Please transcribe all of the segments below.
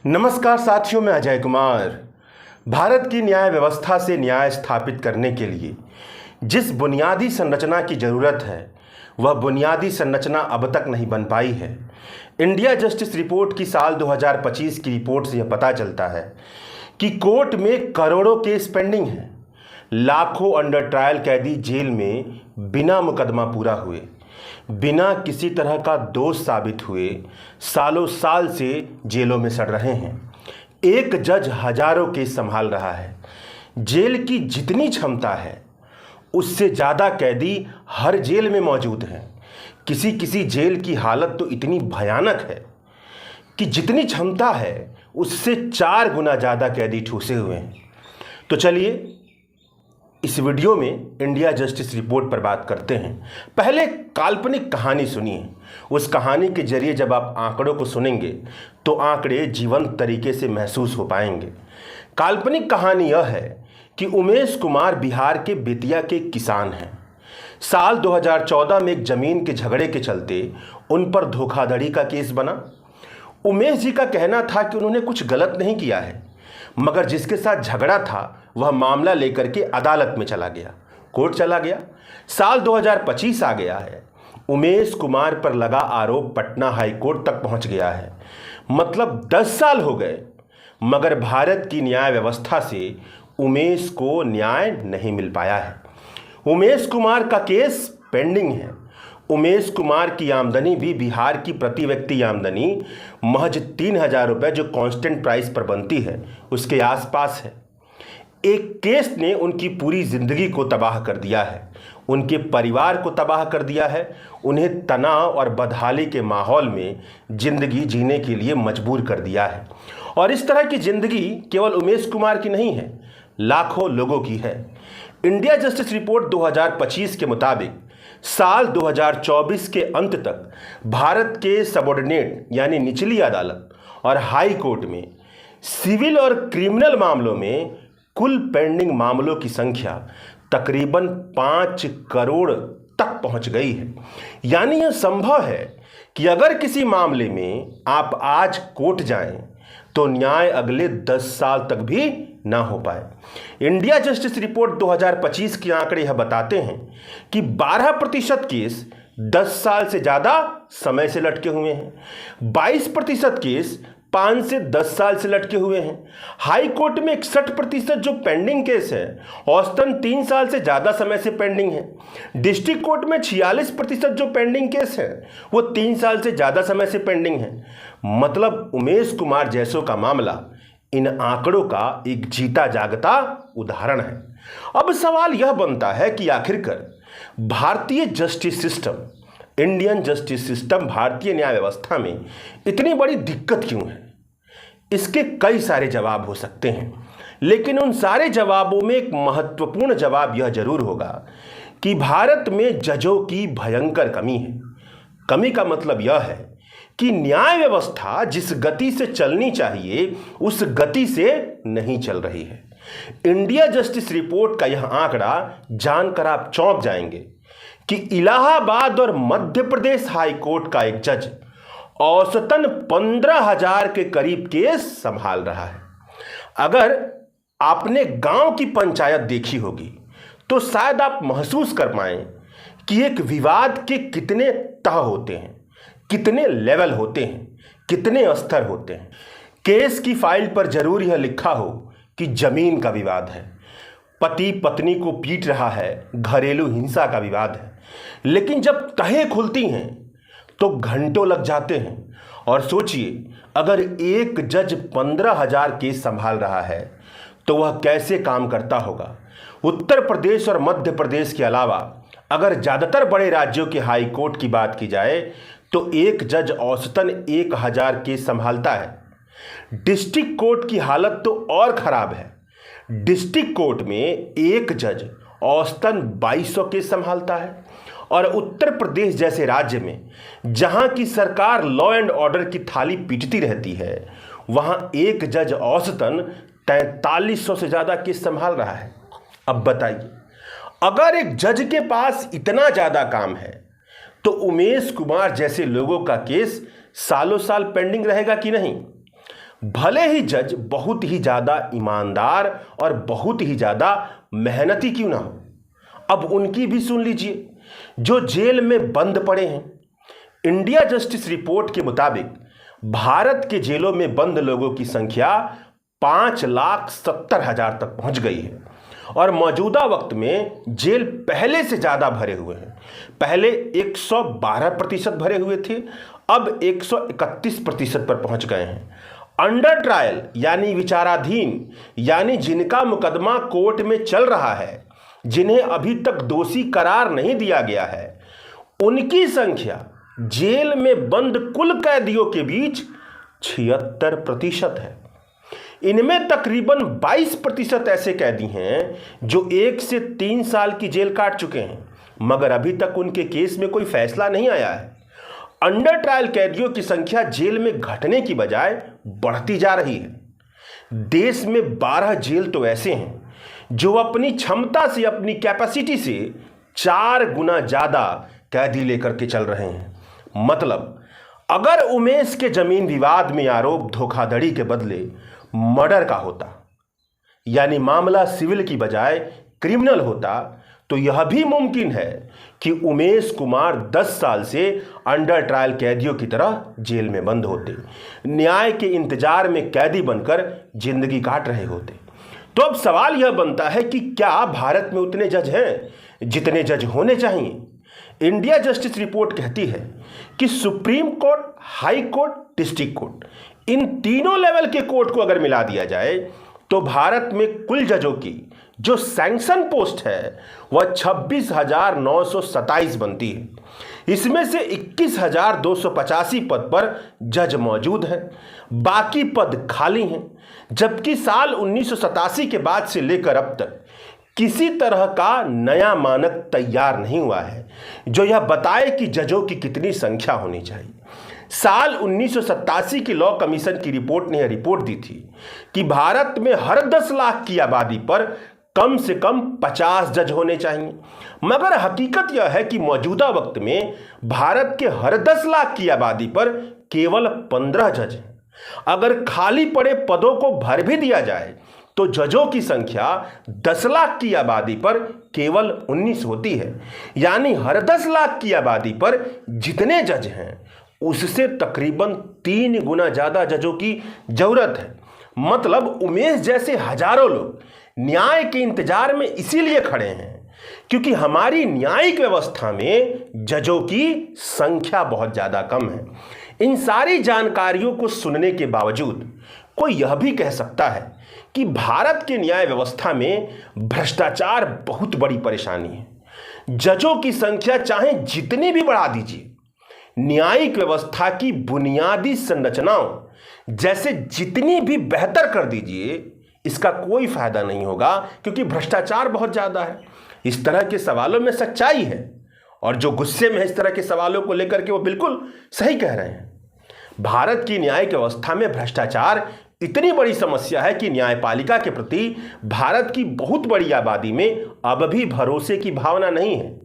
नमस्कार साथियों, मैं अजय कुमार। भारत की न्याय व्यवस्था से न्याय स्थापित करने के लिए जिस बुनियादी संरचना की ज़रूरत है वह बुनियादी संरचना अब तक नहीं बन पाई है। इंडिया जस्टिस रिपोर्ट की साल 2025 की रिपोर्ट से यह पता चलता है कि कोर्ट में करोड़ों केस पेंडिंग हैं। लाखों अंडर ट्रायल कैदी जेल में बिना मुकदमा पूरा हुए, बिना किसी तरह का दोष साबित हुए सालों साल से जेलों में सड़ रहे हैं। एक जज हजारों केस संभाल रहा है। जेल की जितनी क्षमता है उससे ज़्यादा कैदी हर जेल में मौजूद हैं। किसी किसी जेल की हालत तो इतनी भयानक है कि जितनी क्षमता है उससे 4 गुना ज़्यादा कैदी ठूसे हुए हैं। तो चलिए इस वीडियो में इंडिया जस्टिस रिपोर्ट पर बात करते हैं। पहले काल्पनिक कहानी सुनिए। उस कहानी के जरिए जब आप आंकड़ों को सुनेंगे तो आंकड़े जीवंत तरीके से महसूस हो पाएंगे। काल्पनिक कहानी यह है कि उमेश कुमार बिहार के बेतिया के किसान हैं। साल 2014 में एक जमीन के झगड़े के चलते उन पर धोखाधड़ी का केस बना। उमेश जी का कहना था कि उन्होंने कुछ गलत नहीं किया है, मगर जिसके साथ झगड़ा था वह मामला लेकर के अदालत में चला गया, कोर्ट चला गया। साल 2025 आ गया है। उमेश कुमार पर लगा आरोप पटना हाई कोर्ट तक पहुंच गया है। मतलब 10 साल हो गए, मगर भारत की न्याय व्यवस्था से उमेश को न्याय नहीं मिल पाया है। उमेश कुमार का केस पेंडिंग है। उमेश कुमार की आमदनी भी बिहार की प्रति व्यक्ति आमदनी महज 3,000 रुपये जो कांस्टेंट प्राइस पर बनती है उसके आसपास है। एक केस ने उनकी पूरी जिंदगी को तबाह कर दिया है, उनके परिवार को तबाह कर दिया है, उन्हें तनाव और बदहाली के माहौल में जिंदगी जीने के लिए मजबूर कर दिया है। और इस तरह की जिंदगी केवल उमेश कुमार की नहीं है, लाखों लोगों की है। इंडिया जस्टिस रिपोर्ट 2025 के मुताबिक साल 2024 के अंत तक भारत के सबऑर्डिनेट यानी निचली अदालत और हाई कोर्ट में सिविल और क्रिमिनल मामलों में कुल पेंडिंग मामलों की संख्या तकरीबन 5 करोड़ तक पहुंच गई है। यानी यह संभव है कि अगर किसी मामले में आप आज कोर्ट जाएं तो न्याय अगले 10 साल तक भी ना हो पाए। इंडिया जस्टिस रिपोर्ट 2025 के आंकड़े यह बताते हैं कि 12% केस 10 साल से ज़्यादा समय से लटके हुए हैं। 22% केस 5 से 10 साल से लटके हुए हैं। हाई कोर्ट में 61% जो पेंडिंग केस है औसतन 3 साल से ज़्यादा समय से पेंडिंग है। डिस्ट्रिक्ट कोर्ट में 46% जो पेंडिंग केस है वो 3 साल से ज़्यादा समय से पेंडिंग है। मतलब उमेश कुमार जैसों का मामला इन आंकड़ों का एक जीता जागता उदाहरण है। अब सवाल यह बनता है कि आखिरकार भारतीय justice system, Indian justice system, भारतीय न्याय व्यवस्था में इतनी बड़ी दिक्कत क्यों है? इसके कई सारे जवाब हो सकते हैं, लेकिन उन सारे जवाबों में एक महत्वपूर्ण जवाब यह जरूर होगा कि भारत में जजों की भयंकर कमी है। कमी का मतलब यह है कि न्याय व्यवस्था जिस गति से चलनी चाहिए उस गति से नहीं चल रही है। इंडिया जस्टिस रिपोर्ट का यह आंकड़ा जानकर आप चौंक जाएंगे कि इलाहाबाद और मध्य प्रदेश हाई कोर्ट का एक जज औसतन 15,000 के करीब केस संभाल रहा है। अगर आपने गांव की पंचायत देखी होगी तो शायद आप महसूस कर पाएं कि एक विवाद के कितने तह होते हैं, कितने लेवल होते हैं, कितने स्तर होते हैं। केस की फाइल पर जरूर यह लिखा हो कि जमीन का विवाद है, पति पत्नी को पीट रहा है, घरेलू हिंसा का विवाद है, लेकिन जब तहें खुलती हैं तो घंटों लग जाते हैं। और सोचिए, अगर एक जज 15,000 केस संभाल रहा है तो वह कैसे काम करता होगा। उत्तर प्रदेश और मध्य प्रदेश के अलावा अगर ज़्यादातर बड़े राज्यों के हाई कोर्ट की बात की जाए तो एक जज औसतन 1,000 केस संभालता है। डिस्ट्रिक्ट कोर्ट की हालत तो और खराब है। डिस्ट्रिक्ट कोर्ट में एक जज औसतन 2200 केस संभालता है। और उत्तर प्रदेश जैसे राज्य में जहां की सरकार लॉ एंड ऑर्डर की थाली पीटती रहती है वहां एक जज औसतन 4300 से ज़्यादा केस संभाल रहा है। अब बताइए, अगर एक जज के पास इतना ज़्यादा काम है तो उमेश कुमार जैसे लोगों का केस सालों साल पेंडिंग रहेगा कि नहीं? भले ही जज बहुत ही ज़्यादा ईमानदार और बहुत ही ज़्यादा मेहनती क्यों ना हो, अब उनकी भी सुन लीजिए जो जेल में बंद पड़े हैं। इंडिया जस्टिस रिपोर्ट के मुताबिक भारत के जेलों में बंद लोगों की संख्या 5,70,000 तक पहुंच गई है और मौजूदा वक्त में जेल पहले से ज़्यादा भरे हुए हैं। पहले 112% भरे हुए थे, अब 131% पर पहुंच गए हैं। अंडर ट्रायल यानी विचाराधीन, यानी जिनका मुकदमा कोर्ट में चल रहा है, जिन्हें अभी तक दोषी करार नहीं दिया गया है, उनकी संख्या जेल में बंद कुल कैदियों के बीच 76% है। इनमें तकरीबन 22% ऐसे कैदी हैं जो 1 से 3 साल की जेल काट चुके हैं, मगर अभी तक उनके केस में कोई फैसला नहीं आया है। अंडर ट्रायल कैदियों की संख्या जेल में घटने की बजाय बढ़ती जा रही है। देश में 12 जेल तो ऐसे हैं जो अपनी क्षमता से, अपनी कैपेसिटी से 4 गुना ज़्यादा कैदी लेकर के चल रहे हैं। मतलब अगर उमेश के जमीन विवाद में आरोप धोखाधड़ी के बदले मर्डर का होता, यानी मामला सिविल की बजाय क्रिमिनल होता, तो यह भी मुमकिन है कि उमेश कुमार 10 साल से अंडर ट्रायल कैदियों की तरह जेल में बंद होते, न्याय के इंतजार में कैदी बनकर जिंदगी काट रहे होते। तो अब सवाल यह बनता है कि क्या भारत में उतने जज हैं जितने जज होने चाहिए? इंडिया जस्टिस रिपोर्ट कहती है कि supreme court, high court, district court, इन तीनों लेवल के कोर्ट को अगर मिला दिया जाए तो भारत में कुल जजों की जो सैंक्शन पोस्ट है वह 26,927 बनती है। इसमें से 21,285 पद पर जज मौजूद हैं, बाकी पद खाली हैं। जबकि साल 1987 के बाद से लेकर अब तक किसी तरह का नया मानक तैयार नहीं हुआ है जो यह बताए कि जजों की कितनी संख्या होनी चाहिए। साल 1987 की लॉ कमीशन की रिपोर्ट ने यह रिपोर्ट दी थी कि भारत में हर 10 लाख की आबादी पर कम से कम 50 जज होने चाहिए, मगर हकीकत यह है कि मौजूदा वक्त में भारत के हर 10 लाख की आबादी पर केवल 15 जज हैं। अगर खाली पड़े पदों को भर भी दिया जाए तो जजों की संख्या 10 लाख की आबादी पर केवल 19 होती है, यानी हर 10 लाख की आबादी पर जितने जज हैं उससे तकरीबन 3 गुना ज़्यादा जजों की जरूरत है। मतलब उमेश जैसे हजारों लोग न्याय के इंतजार में इसीलिए खड़े हैं क्योंकि हमारी न्यायिक व्यवस्था में जजों की संख्या बहुत ज़्यादा कम है। इन सारी जानकारियों को सुनने के बावजूद कोई यह भी कह सकता है कि भारत के न्याय व्यवस्था में भ्रष्टाचार बहुत बड़ी परेशानी है। जजों की संख्या चाहे जितनी भी बढ़ा दीजिए, न्यायिक व्यवस्था की बुनियादी संरचनाओं जैसे जितनी भी बेहतर कर दीजिए, इसका कोई फायदा नहीं होगा क्योंकि भ्रष्टाचार बहुत ज़्यादा है। इस तरह के सवालों में सच्चाई है और जो गुस्से में है इस तरह के सवालों को लेकर के वो बिल्कुल सही कह रहे हैं। भारत की न्यायिक व्यवस्था में भ्रष्टाचार इतनी बड़ी समस्या है कि न्यायपालिका के प्रति भारत की बहुत बड़ी आबादी में अब भी भरोसे की भावना नहीं है।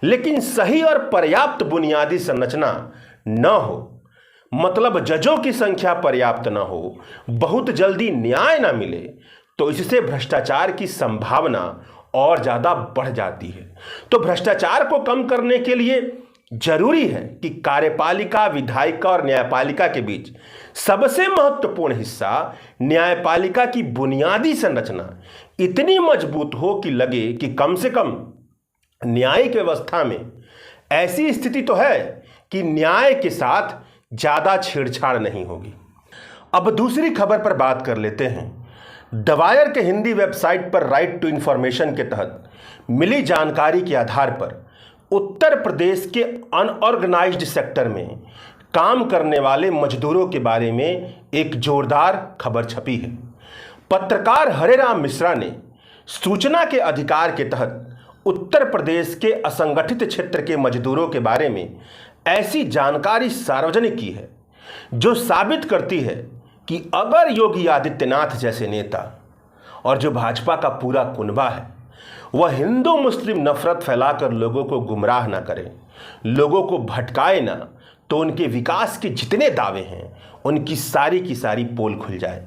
लेकिन सही और पर्याप्त बुनियादी संरचना न हो, मतलब जजों की संख्या पर्याप्त न हो, बहुत जल्दी न्याय न मिले, तो इससे भ्रष्टाचार की संभावना और ज़्यादा बढ़ जाती है। तो भ्रष्टाचार को कम करने के लिए जरूरी है कि कार्यपालिका, विधायिका और न्यायपालिका के बीच सबसे महत्वपूर्ण हिस्सा न्यायपालिका की बुनियादी संरचना इतनी मजबूत हो कि लगे कि कम से कम न्यायिक व्यवस्था में ऐसी स्थिति तो है कि न्याय के साथ ज़्यादा छेड़छाड़ नहीं होगी। अब दूसरी खबर पर बात कर लेते हैं। द वायर के हिंदी वेबसाइट पर राइट टू इंफॉर्मेशन के तहत मिली जानकारी के आधार पर उत्तर प्रदेश के अनऑर्गेनाइज्ड सेक्टर में काम करने वाले मजदूरों के बारे में एक जोरदार खबर छपी है। पत्रकार हरेराम मिश्रा ने सूचना के अधिकार के तहत उत्तर प्रदेश के असंगठित क्षेत्र के मजदूरों के बारे में ऐसी जानकारी सार्वजनिक की है जो साबित करती है कि अगर योगी आदित्यनाथ जैसे नेता और जो भाजपा का पूरा कुनबा है वह हिंदू मुस्लिम नफरत फैलाकर लोगों को गुमराह ना करे, लोगों को भटकाए ना, तो उनके विकास के जितने दावे हैं उनकी सारी की सारी पोल खुल जाए।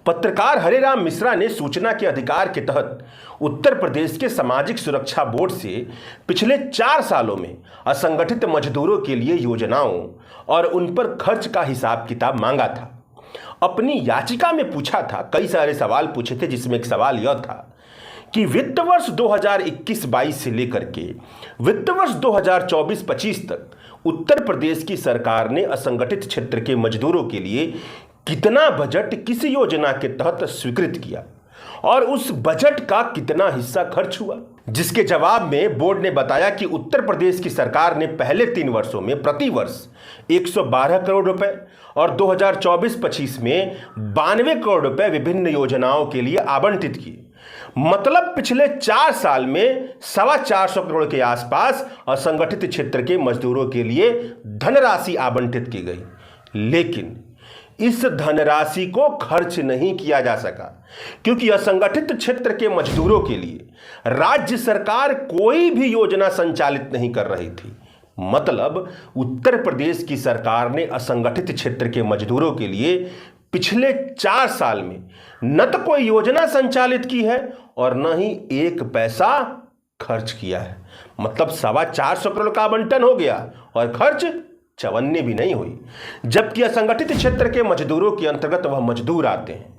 पत्रकार हरेराम मिश्रा ने सूचना के अधिकार के तहत उत्तर प्रदेश के सामाजिक सुरक्षा बोर्ड से पिछले 4 सालों में असंगठित मजदूरों के लिए योजनाओं और उन पर खर्च का हिसाब किताब मांगा था। अपनी याचिका में पूछा था, कई सारे सवाल पूछे थे, जिसमें एक सवाल यह था कि वित्त वर्ष 2021-22 से लेकर के वित्त वर्ष 2024-25 तक उत्तर प्रदेश की सरकार ने असंगठित क्षेत्र के मजदूरों के लिए कितना बजट किस योजना के तहत स्वीकृत किया और उस बजट का कितना हिस्सा खर्च हुआ। जिसके जवाब में बोर्ड ने बताया कि उत्तर प्रदेश की सरकार ने पहले 3 वर्षों में प्रति वर्ष 112 करोड़ रुपए और 2024-25 में 92 करोड़ रुपए विभिन्न योजनाओं के लिए आवंटित किए। मतलब पिछले 4 साल में 425 करोड़ के आसपास असंगठित क्षेत्र के मजदूरों के लिए धनराशि आवंटित की गई, लेकिन इस धनराशि को खर्च नहीं किया जा सका क्योंकि असंगठित क्षेत्र के मजदूरों के लिए राज्य सरकार कोई भी योजना संचालित नहीं कर रही थी। मतलब उत्तर प्रदेश की सरकार ने असंगठित क्षेत्र के मजदूरों के लिए पिछले 4 साल में न तो कोई योजना संचालित की है और न ही 1 पैसा खर्च किया है। मतलब 425 करोड़ का आवंटन हो गया और खर्च चवन्नी भी नहीं हुई। जबकि असंगठित क्षेत्र के मजदूरों के अंतर्गत वह मजदूर आते हैं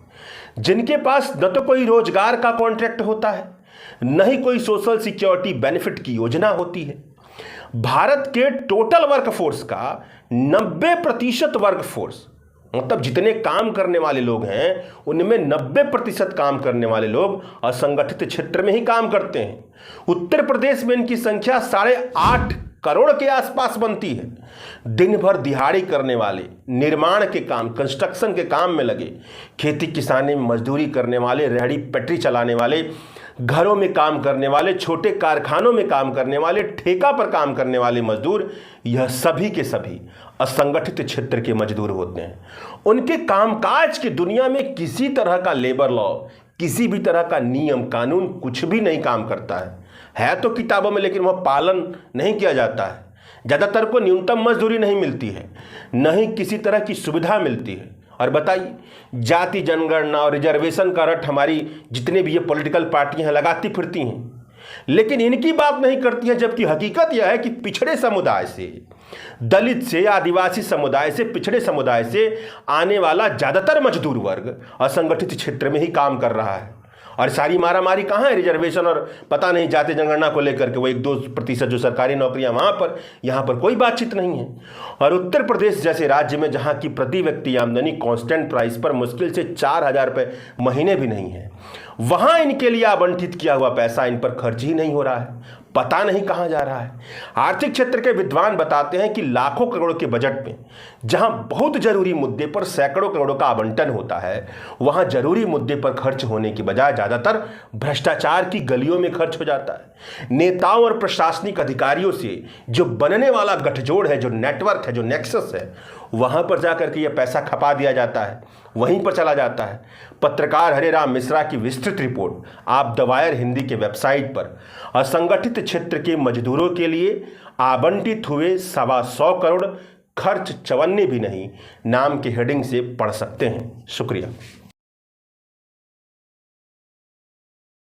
जिनके पास न तो कोई रोजगार का कॉन्ट्रैक्ट होता है, न ही कोई सोशल सिक्योरिटी बेनिफिट की योजना होती है। भारत के टोटल वर्कफोर्स का 90% वर्कफोर्स, मतलब जितने काम करने वाले लोग हैं उनमें 90% काम करने वाले लोग असंगठित क्षेत्र में ही काम करते हैं। उत्तर प्रदेश में इनकी संख्या 8.5 करोड़ के आसपास बनती है। दिन भर दिहाड़ी करने वाले, निर्माण के काम, कंस्ट्रक्शन के काम में लगे, खेती किसानी में मजदूरी करने वाले, रेहड़ी पटरी चलाने वाले, घरों में काम करने वाले, छोटे कारखानों में काम करने वाले, ठेका पर काम करने वाले मजदूर, यह सभी के सभी असंगठित क्षेत्र के मजदूर होते हैं। उनके कामकाज की दुनिया में किसी तरह का लेबर लॉ, किसी भी तरह का नियम कानून कुछ भी नहीं काम करता है तो किताबों में, लेकिन वह पालन नहीं किया जाता है। ज़्यादातर को न्यूनतम मजदूरी नहीं मिलती है, न ही किसी तरह की सुविधा मिलती है। और बताइए, जाति जनगणना और रिजर्वेशन का रट हमारी जितने भी ये पॉलिटिकल पार्टियां हैं लगाती फिरती हैं, लेकिन इनकी बात नहीं करती है। जबकि हकीकत यह है कि पिछड़े समुदाय से, दलित से, आदिवासी समुदाय से, पिछड़े समुदाय से आने वाला ज़्यादातर मजदूर वर्ग असंगठित क्षेत्र में ही काम कर रहा है। और सारी मारामारी कहाँ है रिजर्वेशन और पता नहीं जाति जनगणना को लेकर के, वो 1-2% जो सरकारी नौकरियां वहाँ पर, यहाँ पर कोई बातचीत नहीं है। और उत्तर प्रदेश जैसे राज्य में जहाँ की प्रति व्यक्ति आमदनी कांस्टेंट प्राइस पर मुश्किल से 4,000 रुपये महीने भी नहीं है, वहाँ इनके लिए आवंटित किया हुआ पैसा इन पर खर्च ही नहीं हो रहा है, पता नहीं कहाँ जा रहा है। आर्थिक क्षेत्र के विद्वान बताते हैं कि लाखों करोड़ के बजट में जहां बहुत जरूरी मुद्दे पर सैकड़ों करोड़ों का आवंटन होता है, वहां जरूरी मुद्दे पर खर्च होने की बजाय ज्यादातर भ्रष्टाचार की गलियों में खर्च हो जाता है। नेताओं और प्रशासनिक अधिकारियों से जो बनने वाला गठजोड़ है, जो नेटवर्क है, जो नेक्सस है, वहां पर जाकर के यह पैसा खपा दिया जाता है, वहीं पर चला जाता है। पत्रकार हरेराम मिश्रा की विस्तृत रिपोर्ट आप द वायर हिंदी के वेबसाइट पर असंगठित क्षेत्र के मजदूरों के लिए आवंटित हुए 125 करोड़, खर्च चवन्नी भी नहीं नाम के हेडिंग से पढ़ सकते हैं। शुक्रिया।